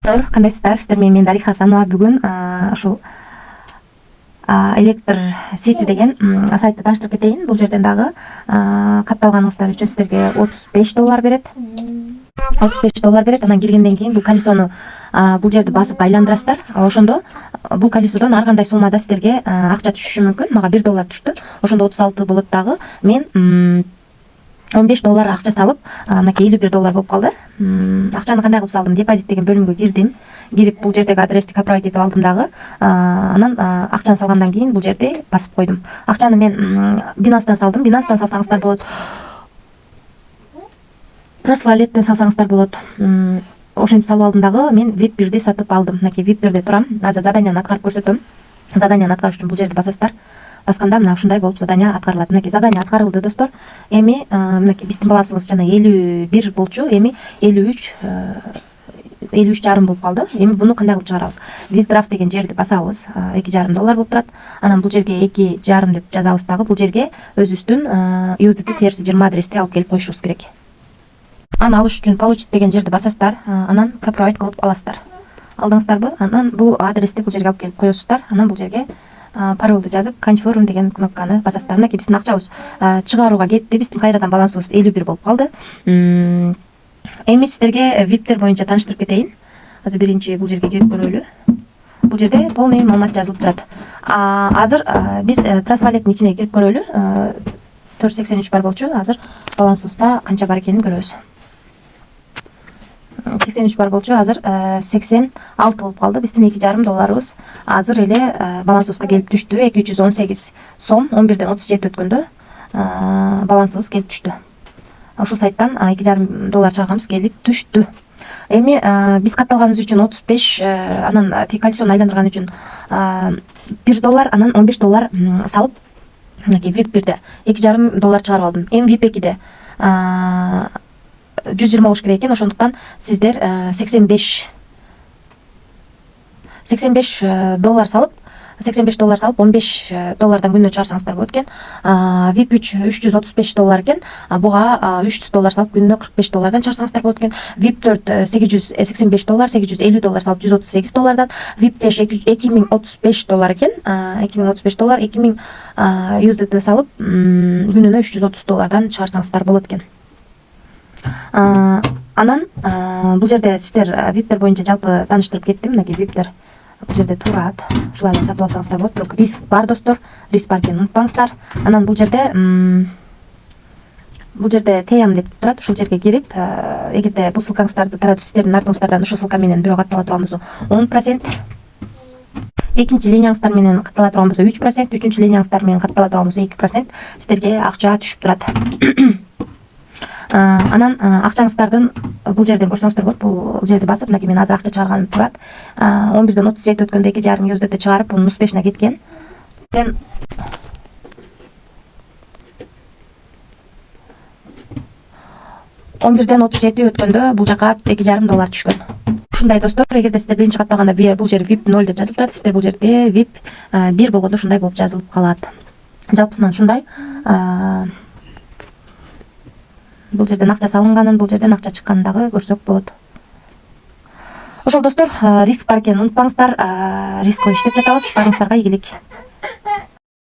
Кандайсыздар? Сиздер менен мен Дариха Асанова. Бүгүн ушул электр сети деген сайтты тааныштырып кетейин. Бул жерден дагы катталганыңыздар үчүн сиздерге $35 берет. $35 берет. Анан киргенден кийин бул колесону бул жерди басып айландырасыздар. Ошондо бул колесодон ар кандай суммада сиздерге акча түшүшү мүмкүн. Мага $1 түштү. Ошондо 36 болот дагы. Мен $15 акча салып, мынакей $51 болуп калды. Акчаны кандай кылып салдым? Депозит деген бөлүмгө кирдим. Кирип бул жердеги адрести копировать этип алдым дагы. Анан акчаны салгандан кийин бул жерде басып койдум. Акчаны мен Binance'дан салдым. Binance'дан салсаңыздар болот. Trustwallet'тен салсаңыздар болот. Ошентип салып алдым дагы. Мен VIP 1-де сатып алдым. Мынакей VIP 1-де турам. Азыр заданияны аткарып көрсөтөм. Заданияны аткарыш үчүн бул жерди басасыздар. Басканда мына ушундай болуп задания аткарылат. Мынакей задания аткарылды, достор. Эми мынакей биздин балансыбыз жана 51 болчу, эми 53,5 болуп калды. Эми буну кандай кылып чыгарабыз? Withdraw деген жерди басабыз. $2,5 болуп турат. Анан бул жерге 2,5 деп жазабыз дагы. Бул жерге өзүбүздүн USDT-20 адрести алып келип коюшубуз керек. Аны алыш үчүн получить деген жерди басасыздар. Анан copyright кылып аласыздар. Алдыңыздарбы? Анан бул адрести бул жерге алып келип коесуздар. Анан бул жерге паролду жазып confirm деген кнопканы басасыздар. Мынакей биздин акчабыз чыгарууга кетти. Биздин кайрадан балансыбыз 51 болуп калды. Эми сиздерге VIP-тер боюнча тааныштырып кетейин. Азыр биринчи бул жерге кирип көрөлү. Бул жерде полный маалымат жазылып турат. Азыр биз Trustwallet'тин ичине кирип көрөлү. $483 болчу. Азыр балансыбызда канча бар экенин көрөбүз. $83 болчу. Азыр 86 болуп калды. Биздин $2,5 азыр эле балансыбызга келип түштү. 218 сом 11ден 37 өткөндө балансыбыз келип түштү. Ушул сайттан $2,5 чыгарганыбыз келип түштү. Эми биз катталганыбыз үчүн 35, анан тиги колесону айландырган үчүн $1, анан $15 салып, мынакей VIP 1-де $2,5 чыгарып алдым. Эми VIP 2-де 120 болуш керек экен. Ошондуктан сиздер $85 салып, $85 салып $15 күнүнө чыгарсаңыздар болот экен. VIP 3 $335 экен. Буга $300 салып күнүнө $45 чыгарсаңыздар болот экен. VIP 4 $885, $850 салып $138, VIP 5 $2035 экен. $2035, 2000 USDT салып күнүнө $330 чыгарсаңыздар болот экен. Анан бул жерде сиздер VIP-тер боюнча жалпы тааныштырып кеттим. Мынакей VIP-тер бул жерде турат. Ушулай эле сатып алсаңыздар болот. Бирок риск бар, достор. Риск бар экенин унутпаңыздар. Анан бул жерде TM деп турат. Ушул жерге кирип, эгерде бул ссылкаңыздарды таратып сиздердин артыңыздардан ушул ссылка менен бирөө каттала турган болсо 10%, экинчи линияңыздар менен каттала турган болсо 3%, үчүнчү линияңыздар менен каттала турган болсо 2% сиздерге акча түшүп турат. Анан акчаңыздардын бул жерден көрсөңүздөр болот. Бул жерди басып, мынакей мен азыр акча чыгарганым турат. 11ден 37 өткөндө $2,5 USDT чыгарып, бунун успешине кеткен. 11ден 37 өткөндө бул жака $2,5 түшкөн. Ушундай, достор. Эгерде сиздер биринчи катталганда бул жер VIP 0 деп жазылып турат, сиздер бул жерде VIP 1 болгондо ушундай болуп жазылып калат. Жалпысынан ушундай. Бул жерден акча салынганын, бул жерден акча чыкканын дагы көрсөк болот. Ошол, достор, риск бар экенин унутпаңыздар. Риск коюп иштеп жатабыз. Барыңыздарга ийгилик.